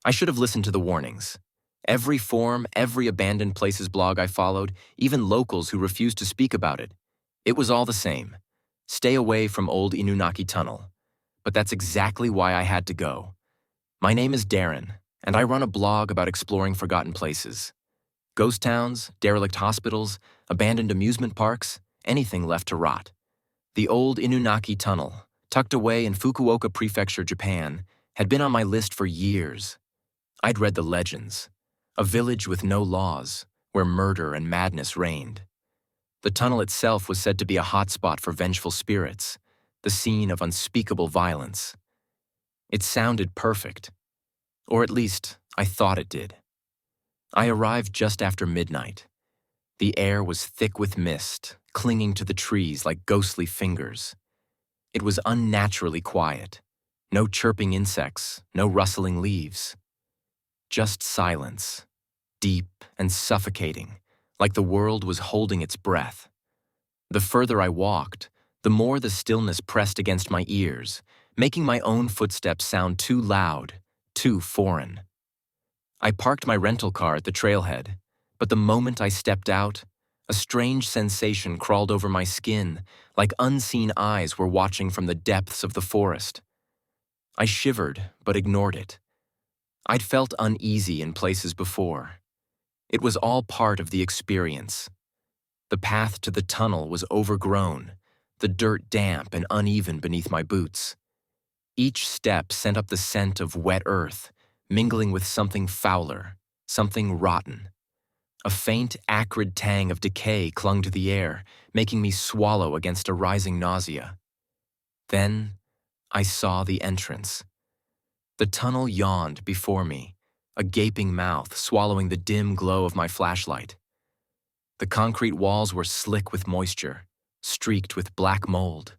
I should have listened to the warnings. Every forum, every abandoned places blog I followed, even locals who refused to speak about it. It was all the same. Stay away from Old Inunaki Tunnel. But that's exactly why I had to go. My name is Darren, and I run a blog about exploring forgotten places. Ghost towns, derelict hospitals, abandoned amusement parks, anything left to rot. The Old Inunaki Tunnel, tucked away in Fukuoka Prefecture, Japan, had been on my list for years. I'd read the legends. A village with no laws, where murder and madness reigned. The tunnel itself was said to be a hotspot for vengeful spirits, the scene of unspeakable violence. It sounded perfect. Or at least, I thought it did. I arrived just after midnight. The air was thick with mist, clinging to the trees like ghostly fingers. It was unnaturally quiet. No chirping insects, no rustling leaves. Just silence, deep and suffocating, like the world was holding its breath. The further I walked, the more the stillness pressed against my ears, making my own footsteps sound too loud, too foreign. I parked my rental car at the trailhead, but the moment I stepped out, a strange sensation crawled over my skin, like unseen eyes were watching from the depths of the forest. I shivered, but ignored it. I'd felt uneasy in places before. It was all part of the experience. The path to the tunnel was overgrown, the dirt damp and uneven beneath my boots. Each step sent up the scent of wet earth, mingling with something fouler, something rotten. A faint, acrid tang of decay clung to the air, making me swallow against a rising nausea. Then, I saw the entrance. The tunnel yawned before me, a gaping mouth swallowing the dim glow of my flashlight. The concrete walls were slick with moisture, streaked with black mold.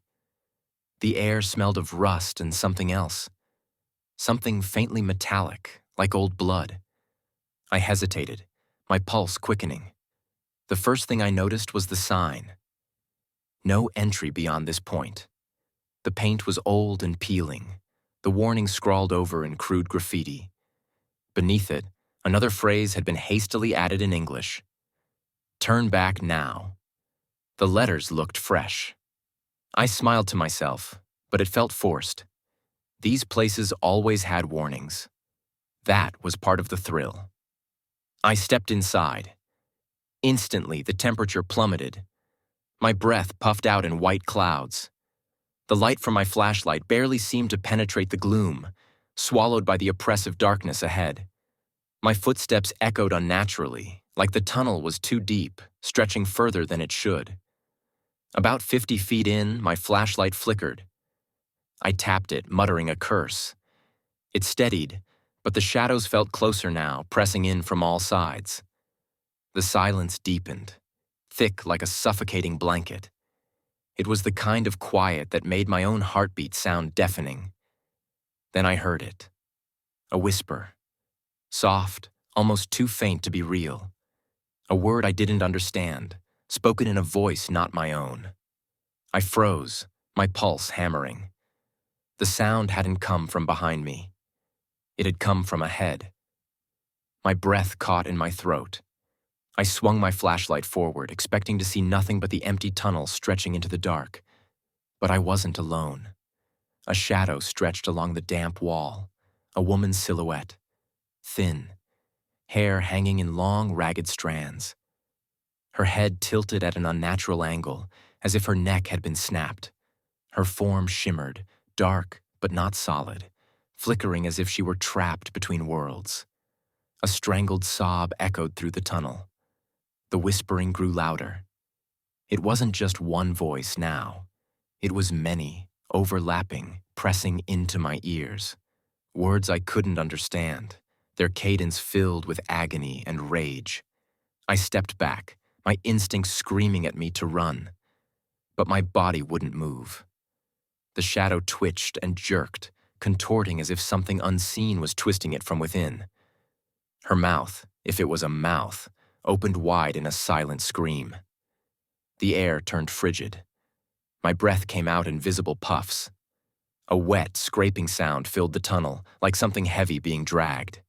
The air smelled of rust and something else. Something faintly metallic, like old blood. I hesitated, my pulse quickening. The first thing I noticed was the sign. No entry beyond this point. The paint was old and peeling, the warning scrawled over in crude graffiti. Beneath it, another phrase had been hastily added in English. Turn back now. The letters looked fresh. I smiled to myself, but it felt forced. These places always had warnings. That was part of the thrill. I stepped inside. Instantly, the temperature plummeted. My breath puffed out in white clouds. The light from my flashlight barely seemed to penetrate the gloom, swallowed by the oppressive darkness ahead. My footsteps echoed unnaturally, like the tunnel was too deep, stretching further than it should. About 50 feet in, my flashlight flickered. I tapped it, muttering a curse. It steadied, but the shadows felt closer now, pressing in from all sides. The silence deepened, thick like a suffocating blanket. It was the kind of quiet that made my own heartbeat sound deafening. Then I heard it. A whisper. Soft, almost too faint to be real. A word I didn't understand, spoken in a voice not my own. I froze, my pulse hammering. The sound hadn't come from behind me. It had come from ahead. My breath caught in my throat. I swung my flashlight forward, expecting to see nothing but the empty tunnel stretching into the dark. But I wasn't alone. A shadow stretched along the damp wall, a woman's silhouette. Thin, hair hanging in long, ragged strands. Her head tilted at an unnatural angle, as if her neck had been snapped. Her form shimmered, dark but not solid, flickering as if she were trapped between worlds. A strangled sob echoed through the tunnel. The whispering grew louder. It wasn't just one voice now. It was many, overlapping, pressing into my ears. Words I couldn't understand, their cadence filled with agony and rage. I stepped back, my instincts screaming at me to run. But my body wouldn't move. The shadow twitched and jerked, contorting as if something unseen was twisting it from within. Her mouth, if it was a mouth, opened wide in a silent scream. The air turned frigid. My breath came out in visible puffs. A wet, scraping sound filled the tunnel, like something heavy being dragged.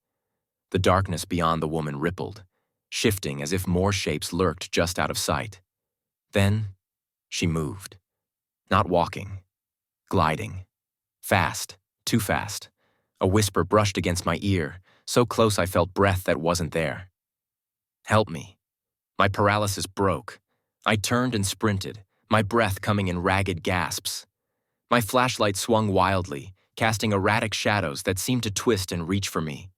The darkness beyond the woman rippled, shifting as if more shapes lurked just out of sight. Then, she moved. Not walking. Gliding. Fast. Too fast. A whisper brushed against my ear, so close I felt breath that wasn't there. Help me. My paralysis broke. I turned and sprinted, my breath coming in ragged gasps. My flashlight swung wildly, casting erratic shadows that seemed to twist and reach for me.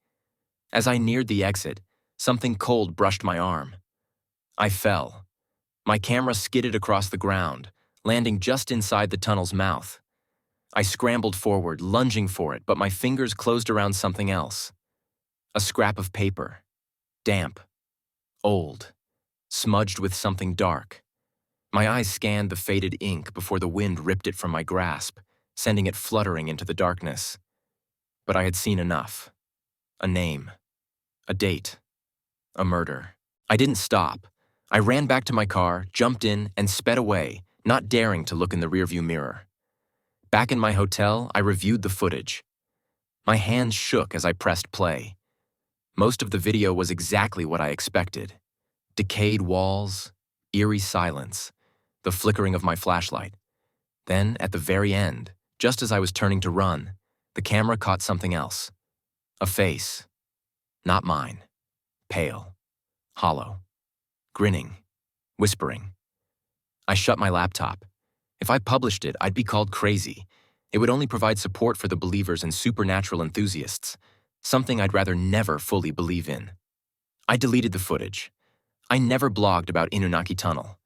As I neared the exit, something cold brushed my arm. I fell. My camera skidded across the ground, landing just inside the tunnel's mouth. I scrambled forward, lunging for it, but my fingers closed around something else. A scrap of paper. Damp. Old. Smudged with something dark. My eyes scanned the faded ink before the wind ripped it from my grasp, sending it fluttering into the darkness. But I had seen enough. A name. A date. A murder. I didn't stop. I ran back to my car, jumped in, and sped away, not daring to look in the rearview mirror. Back in my hotel, I reviewed the footage. My hands shook as I pressed play. Most of the video was exactly what I expected. Decayed walls, eerie silence, the flickering of my flashlight. Then, at the very end, just as I was turning to run, the camera caught something else. A face. Not mine. Pale. Hollow. Grinning. Whispering. I shut my laptop. If I published it, I'd be called crazy. It would only provide support for the believers and supernatural enthusiasts, something I'd rather never fully believe in. I deleted the footage. I never blogged about Inunaki Tunnel.